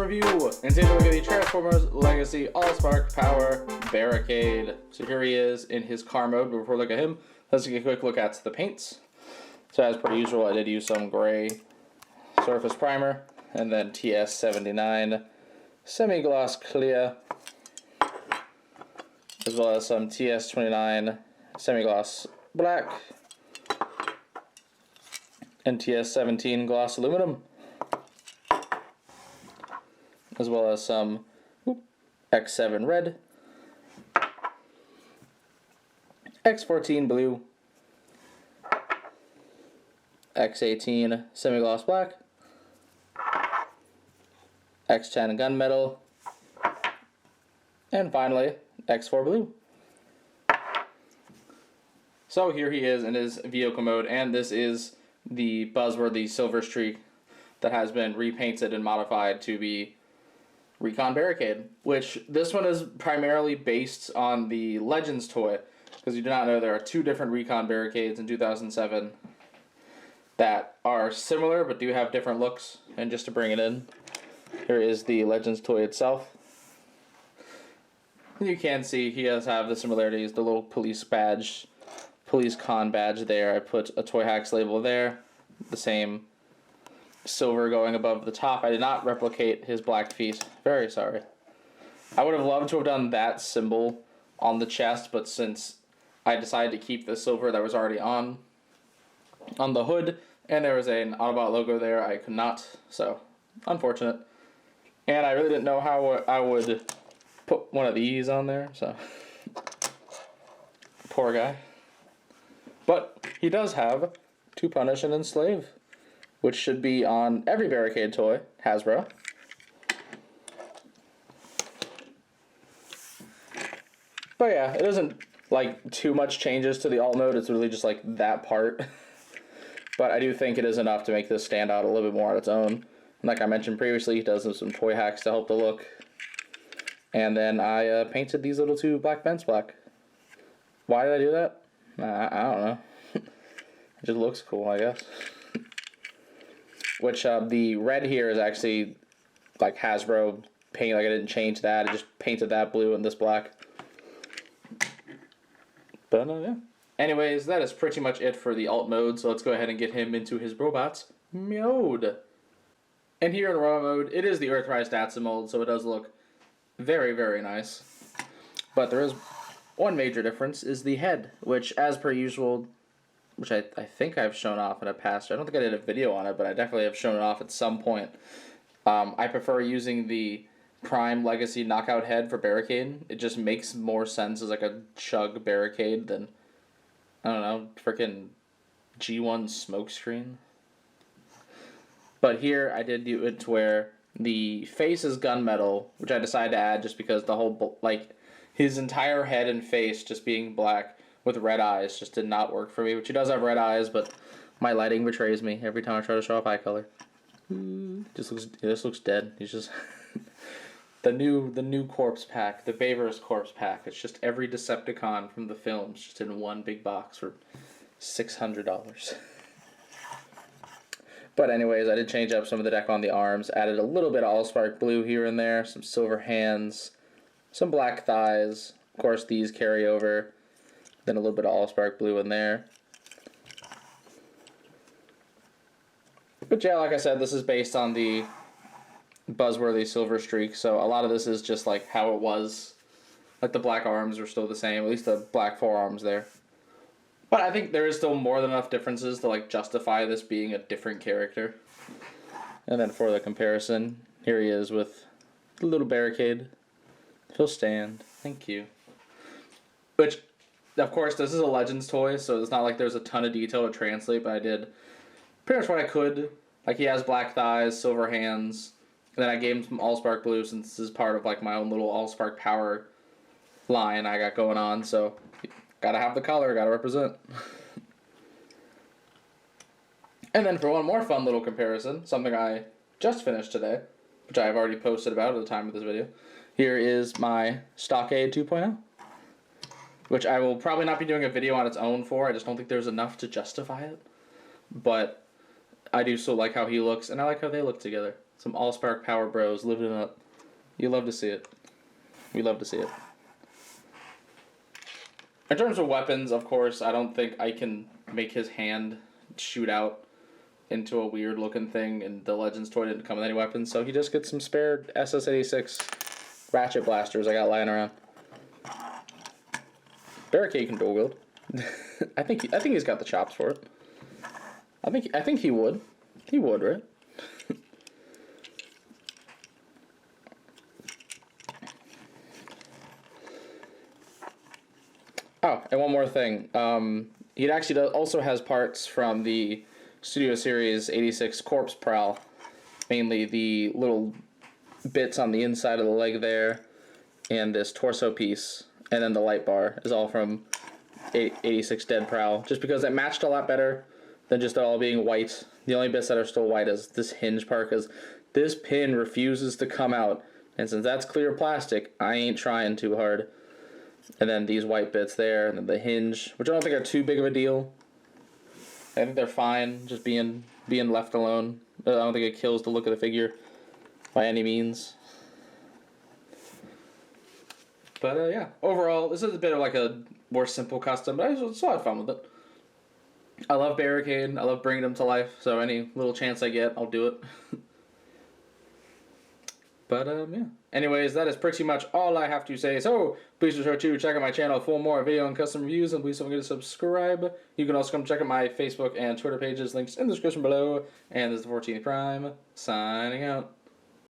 review, and today we're looking at the Transformers Legacy Allspark Power Barricade. So here he is in his car mode, but before we look at him, let's take a quick look at the paints. So as per usual, I did use some gray surface primer, and then TS79 semi-gloss clear, as well as some TS29 semi-gloss black, and TS17 gloss aluminum, as well as some X7 red, X14 blue, X18 semi-gloss black, X10 gunmetal, and finally X4 blue. So here he is in his vehicle mode, and this is the buzzworthy silver streak that has been repainted and modified to be Recon Barricade, which this one is primarily based on the Legends toy, because you do not know there are two different Recon Barricades in 2007 that are similar but do have different looks. And just to bring it in, here is the Legends toy itself. You can see he does have the similarities, the little police badge, police con badge there. I put a Toy Hacks label there, the same silver going above the top. I did not replicate his black feet. Very sorry. I would have loved to have done that symbol on the chest, but since I decided to keep the silver that was already on the hood, and there was an Autobot logo there, I could not. So, unfortunate. And I really didn't know how I would put one of these on there, so poor guy. But he does have To Punish and Enslave, which should be on every Barricade toy, Hasbro. But yeah, it isn't like too much changes to the alt mode, it's really just like that part. But I do think it is enough to make this stand out a little bit more on its own. And like I mentioned previously, he does some Toy Hacks to help the look. And then I painted these little two black vents black. Why did I do that? I don't know. It just looks cool, I guess. Which the red here is actually like Hasbro paint. Like I didn't change that. I just painted that blue and this black. But yeah. Anyways, that is pretty much it for the alt mode. So let's go ahead and get him into his robots mode. And here in robot mode, it is the Earthrise Datsun mold, so it does look very, very nice. But there is one major difference, is the head, which as per usual, which I think I've shown off in a past. I don't think I did a video on it, but I definitely have shown it off at some point. I prefer using the Prime Legacy Knockout head for Barricade. It just makes more sense as like a chug Barricade than, I don't know, freaking G1 smokescreen. But here I did do it to where the face is gunmetal, which I decided to add just because the whole, like, his entire head and face just being black with red eyes just did not work for me, which he does have red eyes, but my lighting betrays me every time I try to show off eye color. It just looks dead. He's just the new corpse pack, the Bayverse corpse pack. It's just every Decepticon from the films just in one big box for $600. But anyways, I did change up some of the deck on the arms, added a little bit of Allspark blue here and there, some silver hands, some black thighs. Of course, these carry over. Then a little bit of Allspark blue in there. But yeah, like I said, this is based on the buzzworthy silver streak, so a lot of this is just like how it was. Like the black arms are still the same, at least the black forearms there. But I think there is still more than enough differences to like justify this being a different character. And then for the comparison, here he is with the little Barricade. He'll stand. Thank you. Which, of course, this is a Legends toy, so it's not like there's a ton of detail to translate, but I did pretty much what I could. Like, he has black thighs, silver hands, and then I gave him some Allspark blue since this is part of, like, my own little Allspark power line I got going on, so gotta have the color, gotta represent. And then for one more fun little comparison, something I just finished today, which I have already posted about at the time of this video, here is my Stockade 2.0. Which I will probably not be doing a video on its own for. I just don't think there's enough to justify it. But I do still like how he looks, and I like how they look together. Some Allspark Power Bros living it up. You love to see it. We love to see it. In terms of weapons, of course, I don't think I can make his hand shoot out into a weird looking thing, and the Legends toy didn't come with any weapons, so he just gets some spare SS-86 ratchet blasters I got lying around. Barricade can dual wield. I think he's got the chops for it. I think he would. He would, right? Oh, and one more thing. He actually also has parts from the Studio Series 86 Corpse Prowl. Mainly the little bits on the inside of the leg there, and this torso piece, and then the light bar is all from 86 Dead Prowl. Just because it matched a lot better than just it all being white. The only bits that are still white is this hinge part, because this pin refuses to come out. And since that's clear plastic, I ain't trying too hard. And then these white bits there, and then the hinge, which I don't think are too big of a deal. I think they're fine, just being left alone. I don't think it kills the look of the figure by any means. But yeah, overall, this is a bit of like a more simple custom, but I still had fun with it. I love Barricade. I love bringing them to life, so any little chance I get, I'll do it. But yeah. Anyways, that is pretty much all I have to say. So please be sure to check out my channel for more video and custom reviews, and please don't forget to subscribe. You can also come check out my Facebook and Twitter pages, links in the description below. And this is the 14th Prime, signing out.